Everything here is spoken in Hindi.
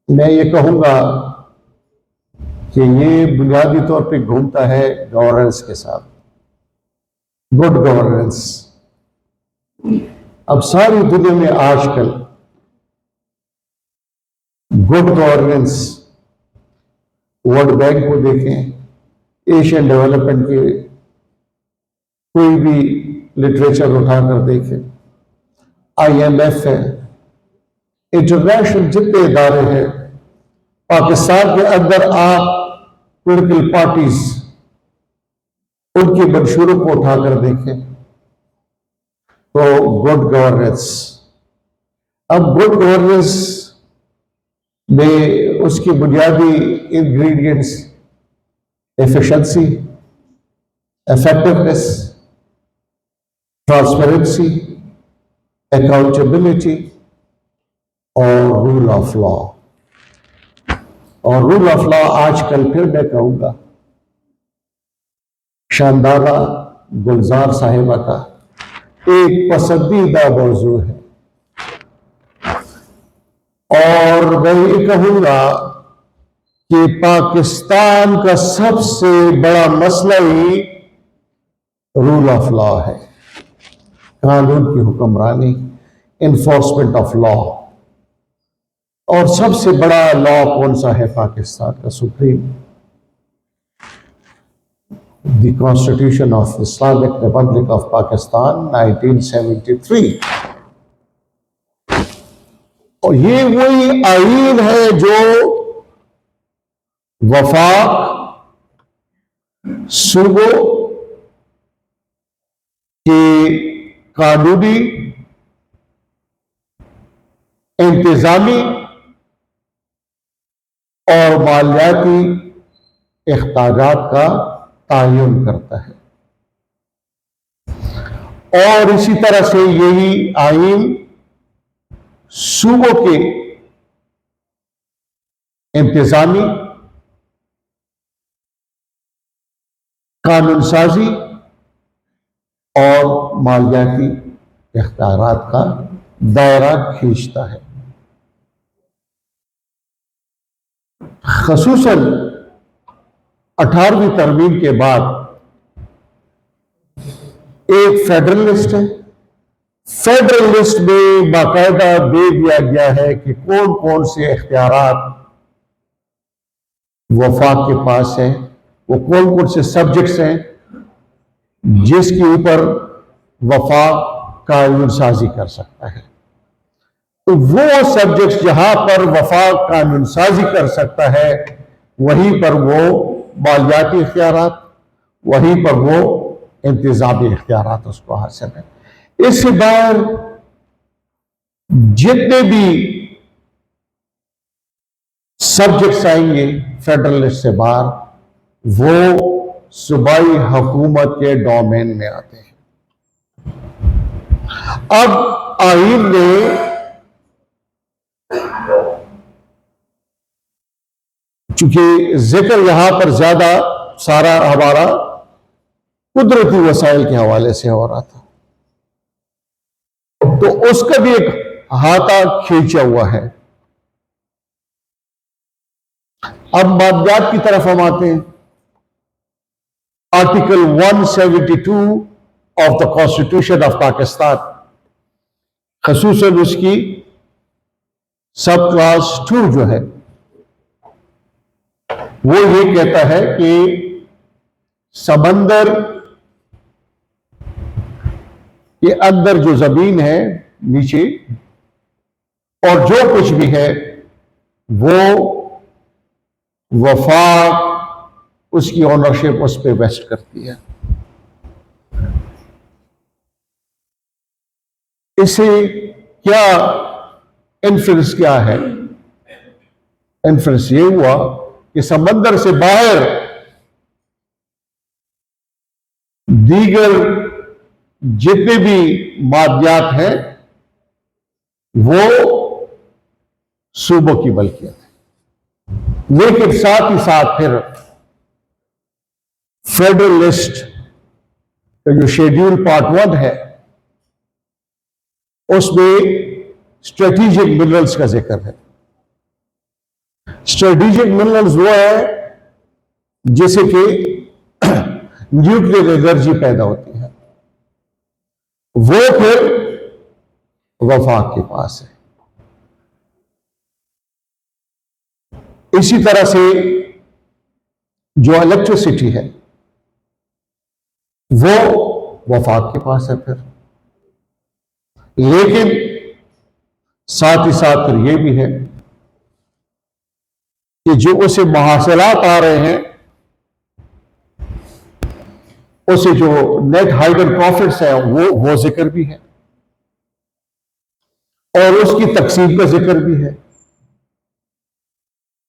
मैं ये कहूंगा कि ये बुनियादी तौर पे घूमता है गवर्नेंस के साथ, गुड गवर्नेंस। अब सारी दुनिया में आजकल गुड गवर्नेंस, वर्ल्ड बैंक को देखें, एशियन डेवलपमेंट के कोई भी लिटरेचर उठाकर देखें, IMF है, इंटरनेशनल जितने इदारे हैं, पाकिस्तान के अंदर आप पॉलिटिकल पार्टीज उनकी मंशूरों को उठाकर देखें तो गुड गवर्नेंस। अब गुड गवर्नेंस में उसकी बुनियादी ingredients efficiency, effectiveness, transparency, accountability और रूल ऑफ लॉ। और रूल ऑफ लॉ आजकल फिर मैं कहूंगा शानदारा गुलजार साहिबा का एक पसंदीदा मौजू है। और मैं ये कहूंगा कि पाकिस्तान का सबसे बड़ा मसला ही रूल ऑफ लॉ है, कानून की हुक्मरानी, इन्फोर्समेंट ऑफ लॉ। और सबसे बड़ा लॉ कौन सा है पाकिस्तान का? Supreme, the constitution of Islamic Republic of Pakistan 1973। और ये वही आईन है जो वफाक, सूबों के कानूनी, इंतजामी और मालियाती इख्तियारात का तायुन करता है। और इसी तरह से यही आईन सूबों के इंतजामी, कानून साजी और मालियाती इख्तियारात का दायरा खींचता है। खसूसन 18वीं तरमीम के बाद एक फेडरल लिस्ट है। फेडरल लिस्ट में बाकायदा दे दिया गया है कि कौन कौन से इख्तियारात वफाक के पास है, वो कौन कौन से सब्जेक्ट्स हैं जिसके ऊपर वफाक कानून साजी कर सकता है। तो वो सब्जेक्ट्स जहां पर वफाक कानून साजी कर सकता है, वहीं पर वो मालियाती इख्तियारात, वहीं पर वो इंतजामी इख्तियारात उसको हासिल है। इससे बाहर जितने भी सब्जेक्ट्स आएंगे फेडरल लिस्ट से बाहर, वो सूबाई हुकूमत के डोमेन में आते हैं। अब आईन ने चूंकि जिक्र यहां पर ज्यादा सारा हमारा कुदरती वसाइल के हवाले से हो रहा था, तो उसका भी एक हाथा खींचा हुआ है। अब मादियात की तरफ हम आते हैं। Article 172 of the constitution of Pakistan, खसूसन उसकी सब क्लास 2 जो है, वो ये कहता है कि समंदर के अंदर जो जमीन है नीचे, और जो कुछ भी है, वो वफाक उसकी ऑनरशिप उस पर वेस्ट करती है। इससे क्या इन्फ्लुएंस क्या है? इन्फ्लुएंस ये हुआ कि समंदर से बाहर दीगर जितने भी मादियात हैं वो सूबों की मलकियत है। लेकिन साथ ही साथ फिर फेडरल लिस्ट का जो शेड्यूल पार्ट 1 है, उसमें स्ट्रेटेजिक मिनरल्स का जिक्र है। स्ट्रेटेजिक मिनरल्स वो है जैसे कि न्यूक्लियर एनर्जी पैदा होती है, वो फिर वफाक के पास है। इसी तरह से जो इलेक्ट्रिसिटी है वो वफाक के पास है फिर। लेकिन साथ ही साथ फिर ये भी है कि जो उसे महासलात आ रहे हैं, उसे जो नेट हाइडर प्रॉफिट्स है वो जिक्र भी है और उसकी तकसीम का जिक्र भी है।